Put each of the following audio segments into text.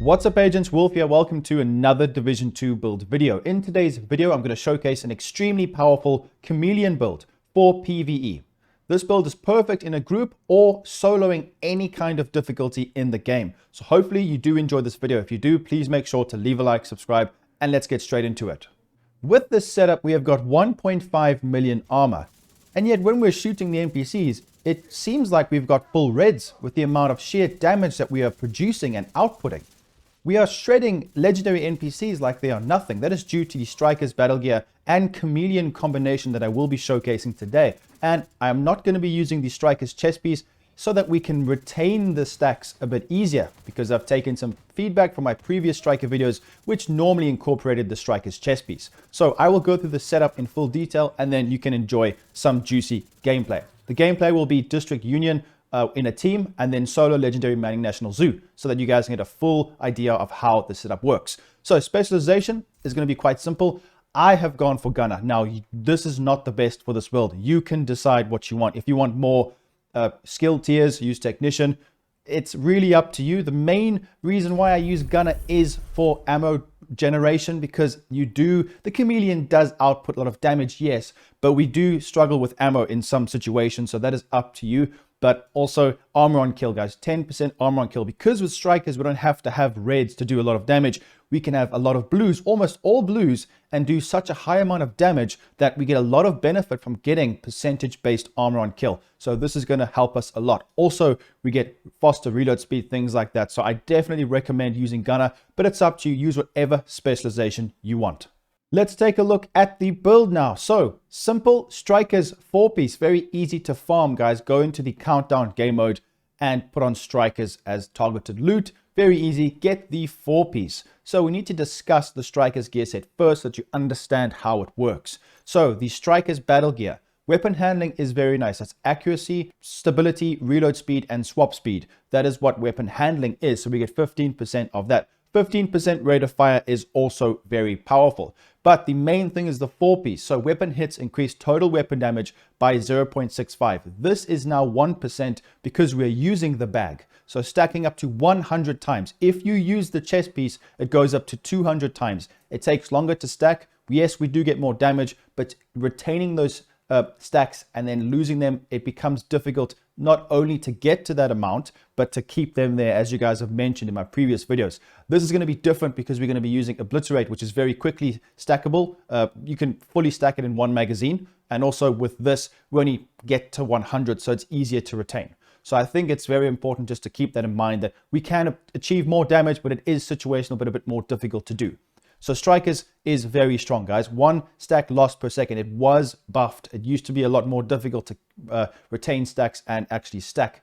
What's up agents, Wolf here. Welcome to another Division 2 build video. In today's video, I'm going to showcase an extremely powerful Chameleon build for PvE. This build is perfect in a group or soloing any kind of difficulty in the game. So hopefully you do enjoy this video. If you do, please make sure to leave a like, subscribe, and let's get straight into it. With this setup, we have got 1.5 million armor. And yet when we're shooting the NPCs, it seems like we've got full reds with the amount of sheer damage that we are producing and outputting. We are shredding legendary NPCs like they are nothing. That is due to the Striker's battle gear and Chameleon combination that I will be showcasing today. And I am not going to be using the Striker's chest piece so that we can retain the stacks a bit easier, because I've taken some feedback from my previous Striker videos which normally incorporated the Striker's chest piece. So I will go through the setup in full detail and then you can enjoy some juicy gameplay. The gameplay will be District Union in a team, and then solo legendary manning National Zoo, so that you guys can get a full idea of how the setup works. So specialization is going to be quite simple. I have gone for Gunner. Now, this is not the best for this build. You can decide what you want. If you want more skill tiers, use Technician. It's really up to you. The main reason why I use Gunner is for ammo generation, because the Chameleon does output a lot of damage, yes, but we do struggle with ammo in some situations, so that is up to you. But also armor on kill, guys, 10% armor on kill. Because with Strikers, we don't have to have reds to do a lot of damage. We can have a lot of blues, almost all blues, and do such a high amount of damage that we get a lot of benefit from getting percentage-based armor on kill. So this is going to help us a lot. Also, we get faster reload speed, things like that. So I definitely recommend using Gunner, but it's up to you. Use whatever specialization you want. Let's take a look at the build now. So simple Strikers 4-piece, very easy to farm, guys. Go into the countdown game mode and put on Strikers as targeted loot. Very easy. Get the 4-piece. So we need to discuss the Strikers gear set first so that you understand how it works. So the Strikers battle gear. Weapon handling is very nice. That's accuracy, stability, reload speed, and swap speed. That is what weapon handling is. So we get 15% of that. 15% rate of fire is also very powerful. But the main thing is the 4-piece. So weapon hits increase total weapon damage by 0.65. This is now 1% because we're using the bag. So stacking up to 100 times. If you use the chest piece, it goes up to 200 times. It takes longer to stack. Yes, we do get more damage, but retaining those stacks and then losing them, it becomes difficult not only to get to that amount, but to keep them there, as you guys have mentioned in my previous videos. This is going to be different because we're going to be using Obliterate, which is very quickly stackable. You can fully stack it in one magazine. And also with this, we only get to 100, so it's easier to retain. So I think it's very important just to keep that in mind, that we can achieve more damage, but it is situational, but a bit more difficult to do. So Strikers is very strong, guys. 1 stack lost per second. It was buffed. It used to be a lot more difficult to retain stacks and actually stack.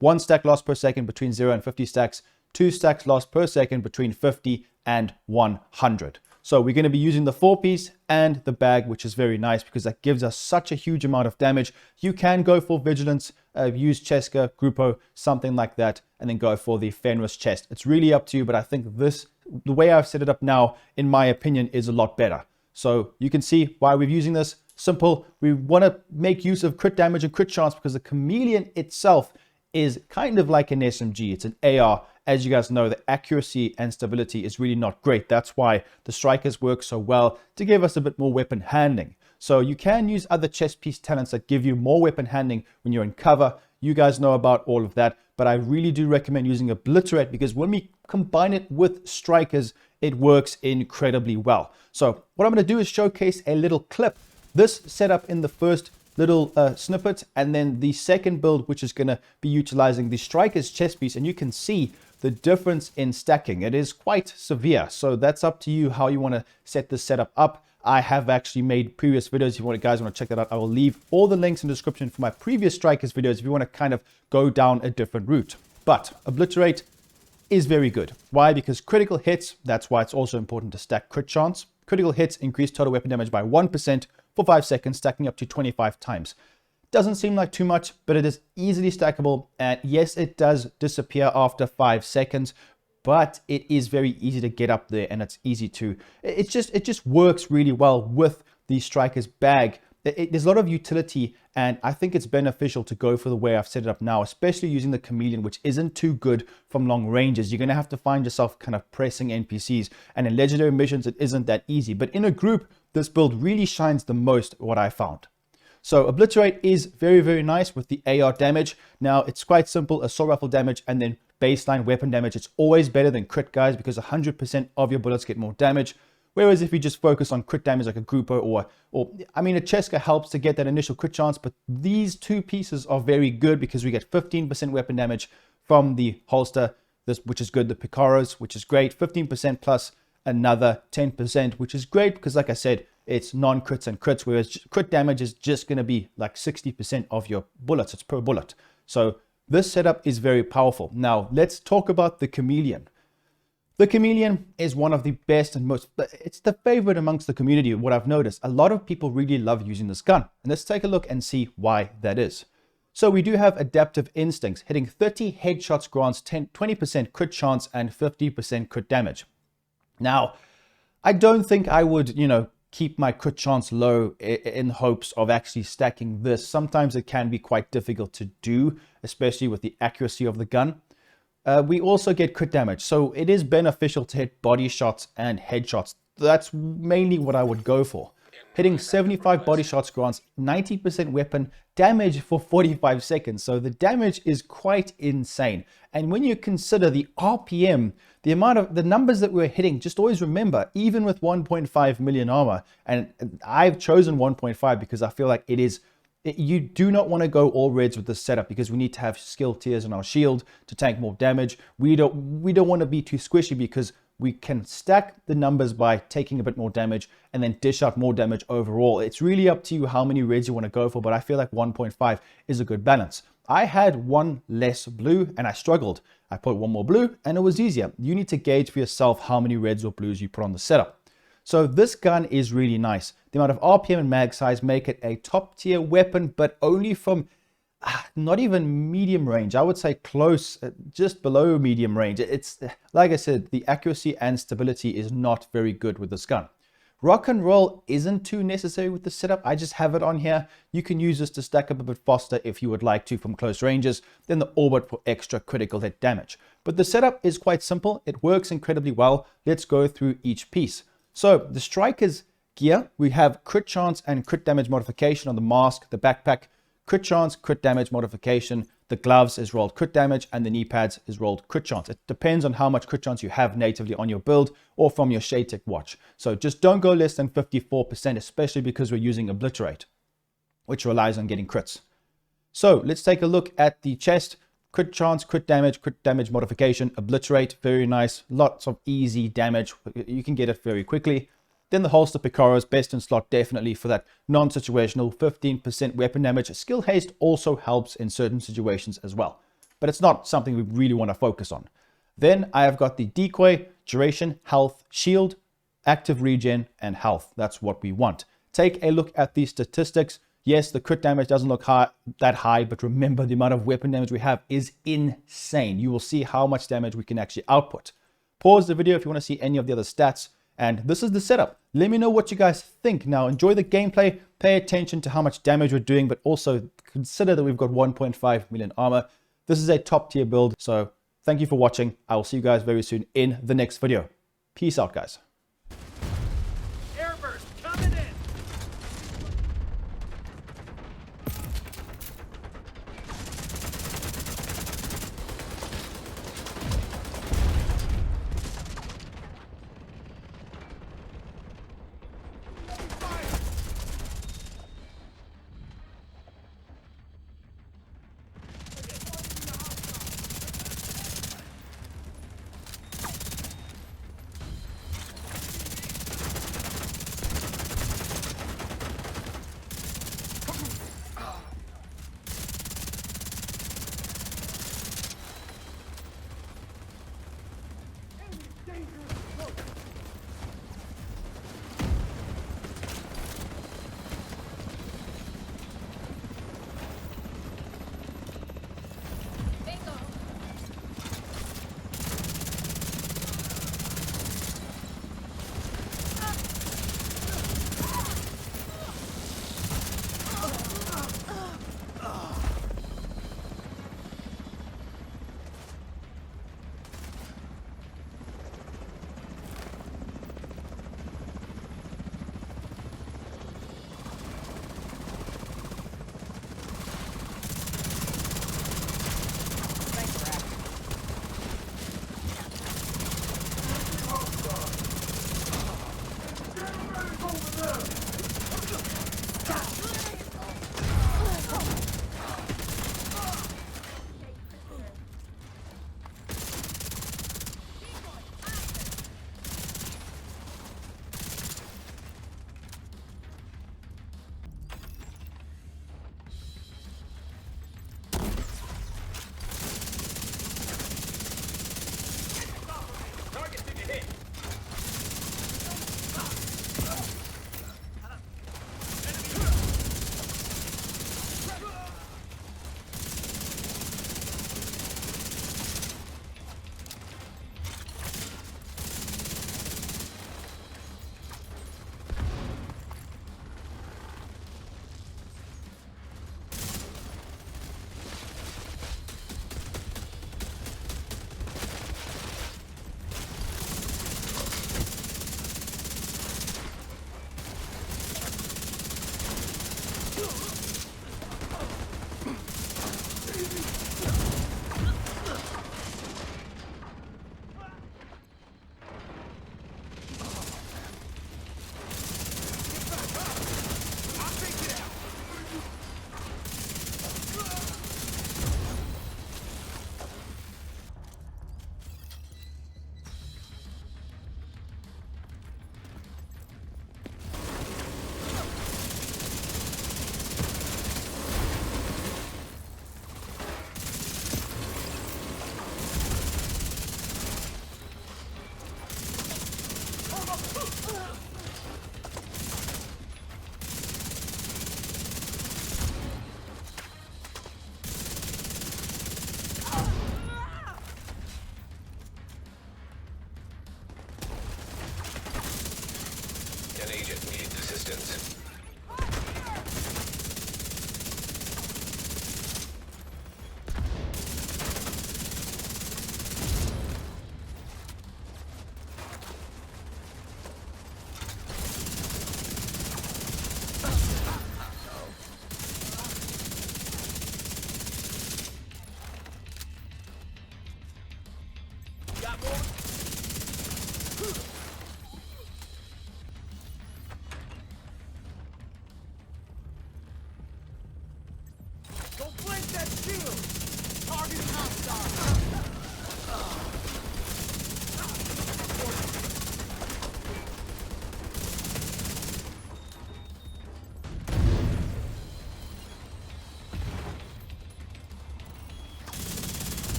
1 stack lost per second between 0 and 50 stacks. 2 stacks lost per second between 50 and 100. So we're going to be using the 4-piece and the bag, which is very nice because that gives us such a huge amount of damage. You can go for Vigilance, use Cheska, Grupo, something like that, and then go for the Fenris chest. It's really up to you, but I think the way I've set it up now, in my opinion, is a lot better. So you can see why we're using this. Simple. We want to make use of crit damage and crit chance because the Chameleon itself is kind of like an SMG. It's an AR. As you guys know, the accuracy and stability is really not great. That's why the Strikers work so well, to give us a bit more weapon handling. So you can use other chest piece talents that give you more weapon handling when you're in cover. You guys know about all of that, but I really do recommend using Obliterate because when we combine it with Strikers, it works incredibly well. So what I'm going to do is showcase a little clip. This setup in the first little snippet, and then the second build, which is going to be utilizing the Strikers chest piece, and you can see the difference in stacking. It is quite severe, so that's up to you how you want to set this setup up. I have actually made previous videos. If you guys want to check that out, I will leave all the links in the description for my previous Strikers videos if you want to kind of go down a different route. But Obliterate is very good. Why? Because critical hits, that's why it's also important to stack crit chance. Critical hits increase total weapon damage by 1% for 5 seconds, stacking up to 25 times. Doesn't seem like too much, but it is easily stackable. And yes, it does disappear after 5 seconds, but it is very easy to get up there, and it's easy to, it just works really well with the Strikers bag there's a lot of utility, and I think it's beneficial to go for the way I've set it up now, especially using the Chameleon, which isn't too good from long ranges. You're going to have to find yourself kind of pressing NPCs, and in legendary missions, it isn't that easy. But in a group, this build really shines the most, what I found. So Obliterate is very, very nice with the AR damage. Now, it's quite simple, assault rifle damage, and then baseline weapon damage. It's always better than crit, guys, because 100% of your bullets get more damage. Whereas if you just focus on crit damage like a Groupo or I mean, a Cheska helps to get that initial crit chance, but these two pieces are very good because we get 15% weapon damage from the holster, which is good, the Picaros, which is great, 15% plus another 10%, which is great because, like I said, it's non-crits and crits, whereas crit damage is just going to be like 60% of your bullets. It's per bullet. So this setup is very powerful. Now, let's talk about the Chameleon. The Chameleon is one of the best and it's the favorite amongst the community. What I've noticed, a lot of people really love using this gun. And let's take a look and see why that is. So we do have Adaptive Instincts. Hitting 30 headshots grants 20% crit chance and 50% crit damage. Now, I don't think I would, keep my crit chance low in hopes of actually stacking this. Sometimes it can be quite difficult to do, especially with the accuracy of the gun. We also get crit damage, so it is beneficial to hit body shots and headshots. That's mainly what I would go for. Hitting 75 body shots grants 90% weapon damage for 45 seconds, so the damage is quite insane. And when you consider the RPM, the numbers that we're hitting, just always remember, even with 1.5 million armor, and I've chosen 1.5 because I feel like you do not want to go all reds with this setup because we need to have skill tiers in our shield to tank more damage. We don't want to be too squishy because we can stack the numbers by taking a bit more damage and then dish out more damage overall. It's really up to you how many reds you want to go for, but I feel like 1.5 is a good balance. I had one less blue and I struggled. I put one more blue and it was easier. You need to gauge for yourself how many reds or blues you put on the setup. So this gun is really nice. The amount of RPM and mag size make it a top tier weapon, but only from not even medium range. I would say close, just below medium range. It's like I said, the accuracy and stability is not very good with this gun. Rock and roll isn't too necessary with the setup. I just have it on here. You can use this to stack up a bit faster if you would like to from close ranges, then the orbit for extra critical hit damage. But the setup is quite simple. It works incredibly well. Let's go through each piece. So the Striker's gear, we have crit chance and crit damage modification on the mask, the backpack, crit chance, crit damage modification, the gloves is rolled crit damage, and the knee pads is rolled crit chance. It depends on how much crit chance you have natively on your build or from your Shade Tech watch. So just don't go less than 54%, especially because we're using Obliterate, which relies on getting crits. So let's take a look at the chest. Crit chance, crit damage modification, Obliterate, very nice. Lots of easy damage. You can get it very quickly. Then the holster Picaros, best in slot definitely for that non-situational 15% weapon damage. Skill haste also helps in certain situations as well, but it's not something we really want to focus on. Then I have got the decoy, duration, health, shield, active regen, and health. That's what we want. Take a look at the statistics. Yes, the crit damage doesn't look that high, but remember the amount of weapon damage we have is insane. You will see how much damage we can actually output. Pause the video if you want to see any of the other stats. And this is the setup. Let me know what you guys think. Now, enjoy the gameplay. Pay attention to how much damage we're doing, but also consider that we've got 1.5 million armor. This is a top tier build. So thank you for watching. I will see you guys very soon in the next video. Peace out, guys. Airburst coming in.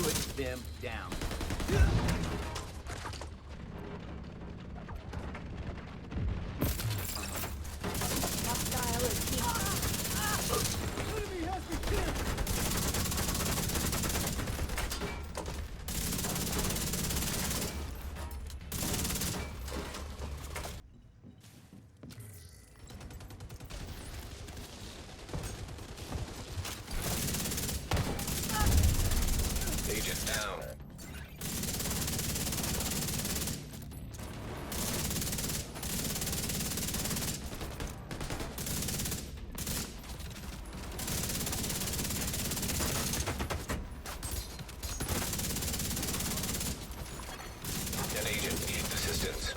Put them down. Hostile is Enemy has me killed! Agent down. An agent needs assistance.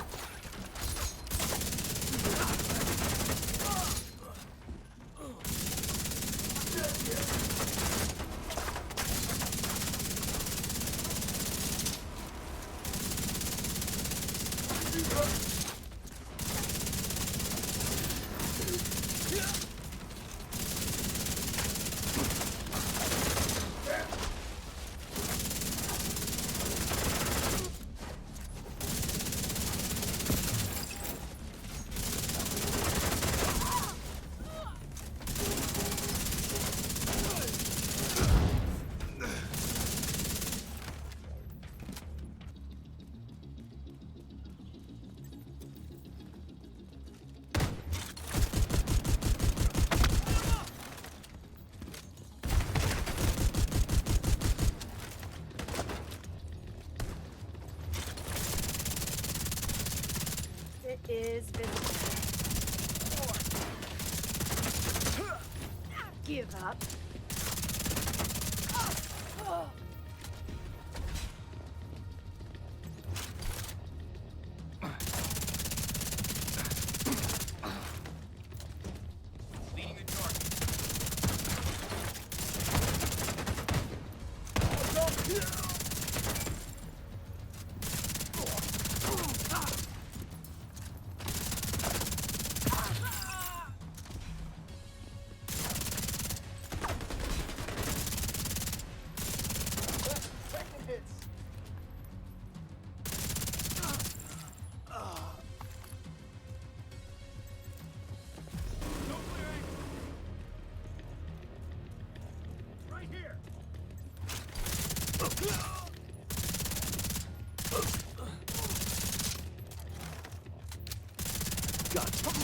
It is visible. Give up. Leading the target. Second hits! No clearing! Right here! Gotcha!